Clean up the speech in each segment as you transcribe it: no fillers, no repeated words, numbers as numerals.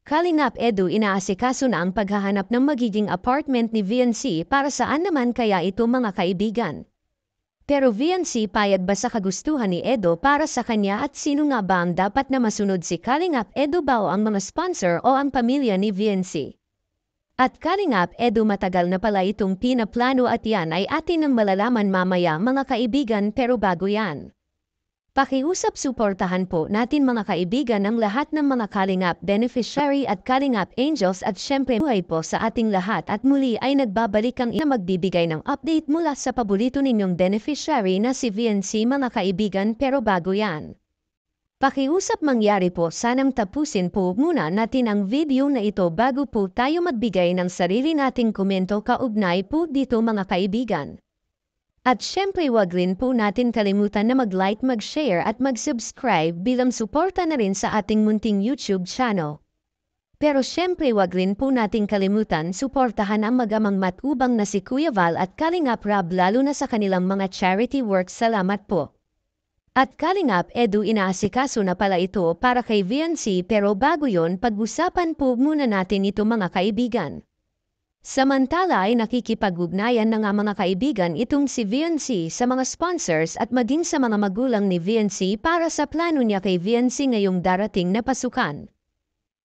Kalingap Edu inaasikaso na ang paghahanap ng magiging apartment ni VNC para saan naman kaya ito mga kaibigan. Pero VNC payag ba sa kagustuhan ni Edo para sa kanya at sino nga ba ang dapat na masunod si Kalingap Edu ba o ang mga sponsor o ang pamilya ni VNC? At Kalingap Edu matagal na pala itong pinaplano at yan ay atin ang malalaman mamaya mga kaibigan pero bago yan. Pakiusap suportahan po natin mga kaibigan ang lahat ng mga Kalingap beneficiary at Kalingap angels at syempre buhay po sa ating lahat at muli ay nagbabalik ang ina magbibigay ng update mula sa paborito ninyong beneficiary na si VNC mga kaibigan pero bago yan. Pakiusap mangyari po sanang tapusin po muna natin ang video na ito bago po tayo magbigay ng sarili nating komento kaugnay po dito mga kaibigan. At syempre wag rin po natin kalimutan na mag-like, mag-share at mag-subscribe bilang suporta na rin sa ating munting YouTube channel. Pero syempre wag rin po natin kalimutan suportahan ang magamang matubang na si Kuya Val at Kalingap Rob lalo na sa kanilang mga charity works. Salamat po. At Kalingap Edu inaasikaso na pala ito para kay VNC pero bago yon pag-usapan po muna natin ito mga kaibigan. Samantala ay nakikipag-ugnayan na nga mga kaibigan itong si VNC sa mga sponsors at maging sa mga magulang ni VNC para sa plano niya kay VNC ngayong darating na pasukan.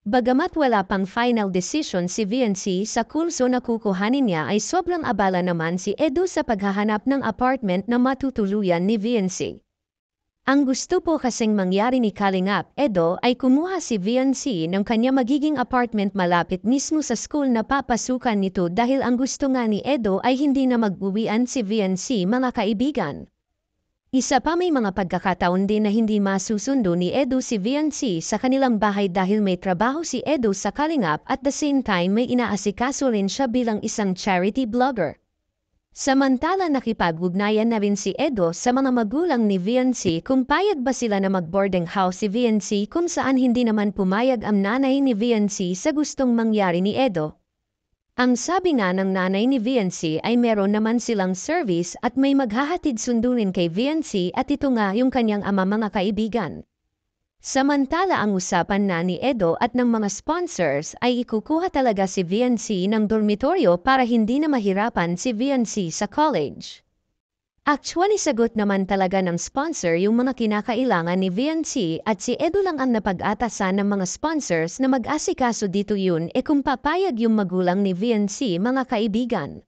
Bagamat wala pang final decision si VNC sa kurso na kukuhanin niya ay sobrang abala naman si Edu sa paghahanap ng apartment na matutuluyan ni VNC. Ang gusto po kasing mangyari ni Kalingap Edo ay kumuha si VNC ng kanya magiging apartment malapit mismo sa school na papasukan nito dahil ang gusto nga ni Edo ay hindi na mag-uwian si VNC mga kaibigan. Isa pa may mga pagkakataon din na hindi masusundo ni Edo si VNC sa kanilang bahay dahil may trabaho si Edo sa Kalingap at the same time may inaasikaso rin siya bilang isang charity blogger. Samantala nakipag-ugnayan na rin si Edo sa mga magulang ni VNC kung payag ba sila na mag-boarding house si VNC kung saan hindi naman pumayag ang nanay ni VNC sa gustong mangyari ni Edo. Ang sabi nga ng nanay ni VNC ay meron naman silang service at may maghahatid sunduin kay VNC at ito nga yung kanyang ama mga kaibigan. Samantala ang usapan na ni Edo at ng mga sponsors ay ikukuha talaga si VNC ng dormitoryo para hindi na mahirapan si VNC sa college. Actually sagot naman talaga ng sponsor yung mga kinakailangan ni VNC at si Edo lang ang napag-atasan ng mga sponsors na mag-asikaso dito yun kung papayag yung magulang ni VNC mga kaibigan.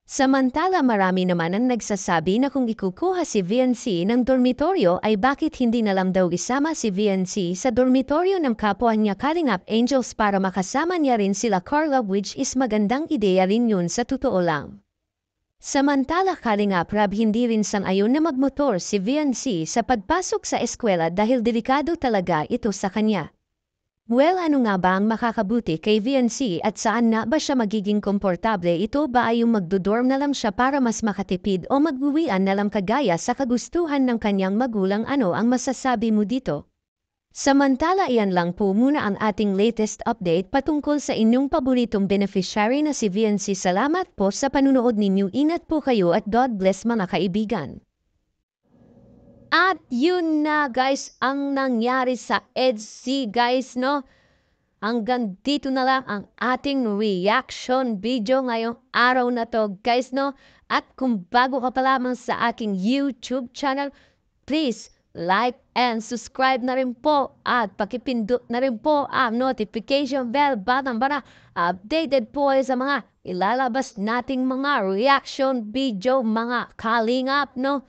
Samantala marami naman ang nagsasabi na kung ikukuha si VNC ng dormitoryo ay bakit hindi na lang daw isama si VNC sa dormitoryo ng kapwa niya Kalingap Angels para makasama niya rin sila Carla which is magandang ideya rin yun sa totoo lang. Samantala Kalingap Rob hindi rin sang-ayon na magmotor si VNC sa pagpasok sa eskwela dahil delikado talaga ito sa kanya. Well, ano nga ba ang makakabuti kay VNC at saan na ba siya magiging komportable? Ito ba ay yung magdodorm na lang siya para mas makatipid o mag-uwian na lang kagaya sa kagustuhan ng kanyang magulang? Ano ang masasabi mo dito? Samantala iyan lang po muna ang ating latest update patungkol sa inyong paboritong beneficiary na si VNC. Salamat po sa panunood ninyo. Ingat po kayo at God bless mga kaibigan. At yun na guys ang nangyari sa EDC guys no. Hanggang dito na lang ang ating reaction video ngayong araw na to guys no. At kung bago ka pa lamang sa aking YouTube channel, please like and subscribe na rin po at pakipindot na rin po ang notification bell button para updated po sa mga ilalabas nating mga reaction video mga Kalingap no.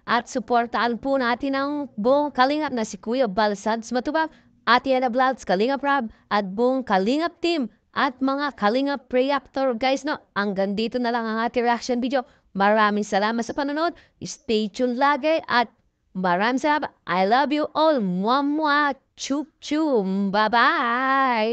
At suportaan po natin ang buong Kalingap na si Kuya Balsads Matubang, Ate Ana Vlogs, Kalingap Rob, at buong Kalingap team at mga Kalingap Reactor guys no. Hanggang dito na lang ang ating reaction video. Maraming salamat sa panonood. Stay tuned lagi at maraming salamat. I love you all. Mwah mwah. Chup chum. Bye bye.